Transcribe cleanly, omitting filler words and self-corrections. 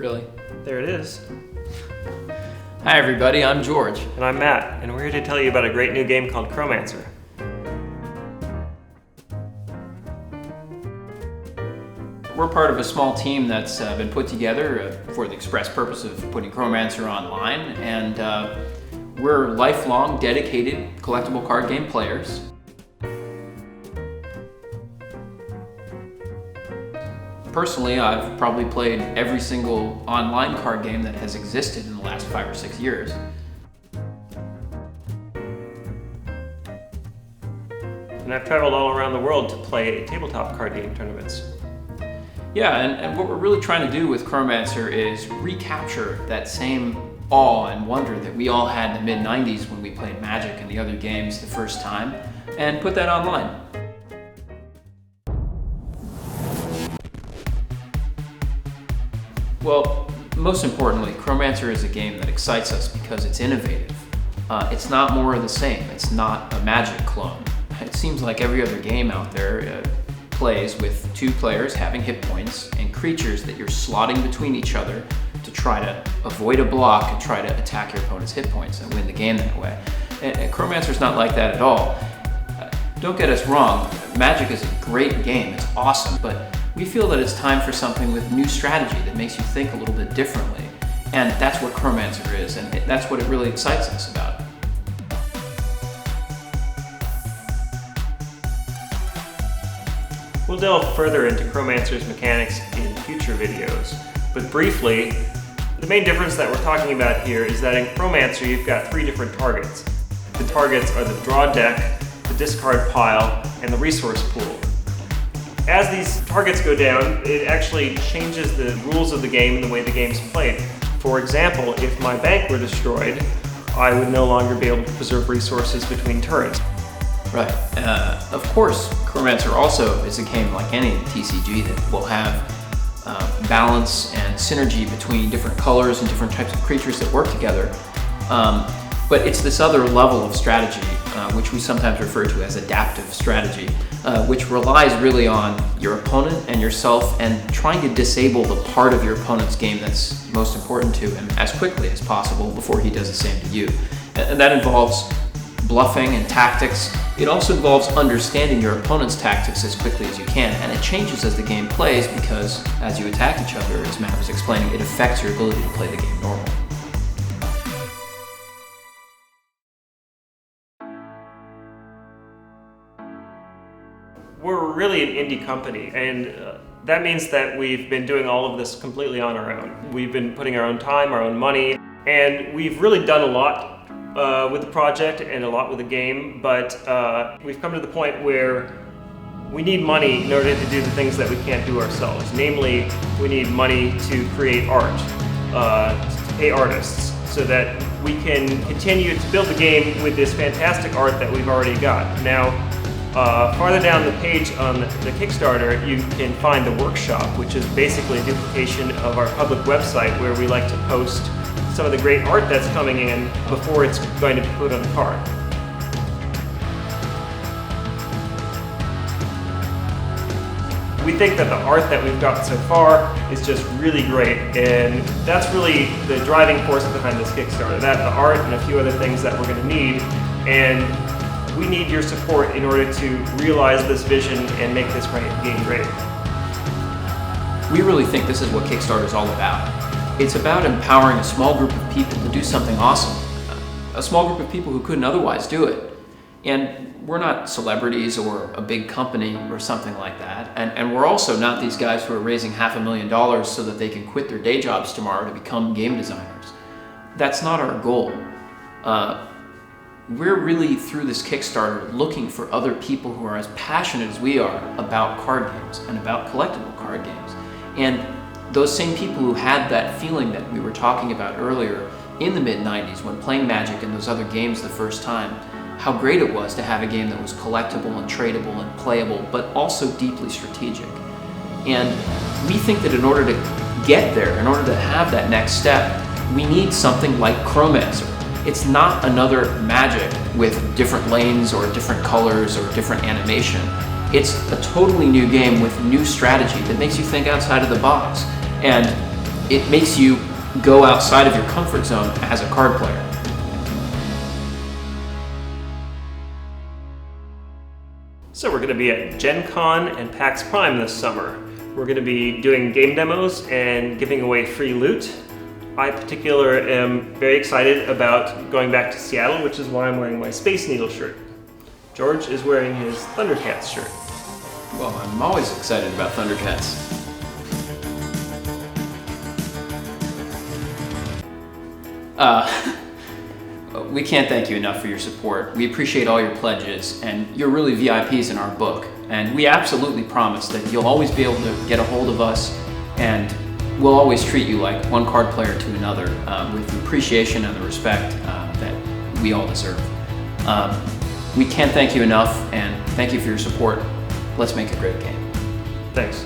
Really? There it is. Hi everybody, I'm George. And I'm Matt, and we're here to tell you about a great new game called Chromancer. We're part of a small team that's been put together for the express purpose of putting Chromancer online, and we're lifelong, dedicated, collectible card game players. Personally, I've probably played every single online card game that has existed in the last 5 or 6 years. And I've traveled all around the world to play tabletop card game tournaments. Yeah, and what we're really trying to do with Chromancer is recapture that same awe and wonder that we all had in the mid-90s when we played Magic and the other games the first time, and put that online. Well, most importantly, Chromancer is a game that excites us because it's innovative. It's not more of the same. It's not a Magic clone. It seems like every other game out there plays with 2 players having hit points and creatures that you're slotting between each other to try to avoid a block and try to attack your opponent's hit points and win the game that way. And Chromancer's not like that at all. Don't get us wrong, Magic is a great game, it's awesome, but we feel that it's time for something with new strategy that makes you think a little bit differently. And that's what Chromancer is, and that's what it really excites us about. We'll delve further into Chromancer's mechanics in future videos, but briefly, the main difference that we're talking about here is that in Chromancer you've got 3 different targets. The targets are the draw deck, the discard pile, and the resource pool. As these targets go down, it actually changes the rules of the game and the way the game's played. For example, if my bank were destroyed, I would no longer be able to preserve resources between turns. Right. Of course, Chromancer also is a game like any TCG that will have balance and synergy between different colors and different types of creatures that work together. But it's this other level of strategy, which we sometimes refer to as adaptive strategy, which relies really on your opponent and yourself and trying to disable the part of your opponent's game that's most important to him as quickly as possible before he does the same to you. And that involves bluffing and tactics. It also involves understanding your opponent's tactics as quickly as you can, and it changes as the game plays because as you attack each other, as Matt was explaining, it affects your ability to play the game normally. We're really an indie company, and that means that we've been doing all of this completely on our own. We've been putting our own time, our own money, and we've really done a lot with the project and a lot with the game, but we've come to the point where we need money in order to do the things that we can't do ourselves. Namely, we need money to create art, to pay artists, so that we can continue to build the game with this fantastic art that we've already got. Now, farther down the page on the Kickstarter, you can find the workshop, which is basically a duplication of our public website where we like to post some of the great art that's coming in before it's going to be put on the card. We think that the art that we've got so far is just really great, and that's really the driving force behind this Kickstarter, that the art and a few other things that we're going to need, and we need your support in order to realize this vision and make this game great. We really think this is what Kickstarter is all about. It's about empowering a small group of people to do something awesome. A small group of people who couldn't otherwise do it. And we're not celebrities or a big company or something like that. And we're also not these guys who are raising $500,000 so that they can quit their day jobs tomorrow to become game designers. That's not our goal. We're really, through this Kickstarter, looking for other people who are as passionate as we are about card games and about collectible card games. And those same people who had that feeling that we were talking about earlier in the mid-90s when playing Magic and those other games the first time, how great it was to have a game that was collectible and tradable and playable, but also deeply strategic. And we think that in order to get there, in order to have that next step, we need something like Chromancer. It's not another Magic with different lanes or different colors or different animation. It's a totally new game with new strategy that makes you think outside of the box. And it makes you go outside of your comfort zone as a card player. So we're going to be at Gen Con and PAX Prime this summer. We're going to be doing game demos and giving away free loot. I particularly am very excited about going back to Seattle, which is why I'm wearing my Space Needle shirt. George is wearing his Thundercats shirt. Well, I'm always excited about Thundercats. We can't thank you enough for your support. We appreciate all your pledges, and you're really VIPs in our book. And we absolutely promise that you'll always be able to get a hold of us, and we'll always treat you like one card player to another, with the appreciation and the respect that we all deserve. We can't thank you enough, and thank you for your support. Let's make a great game. Thanks.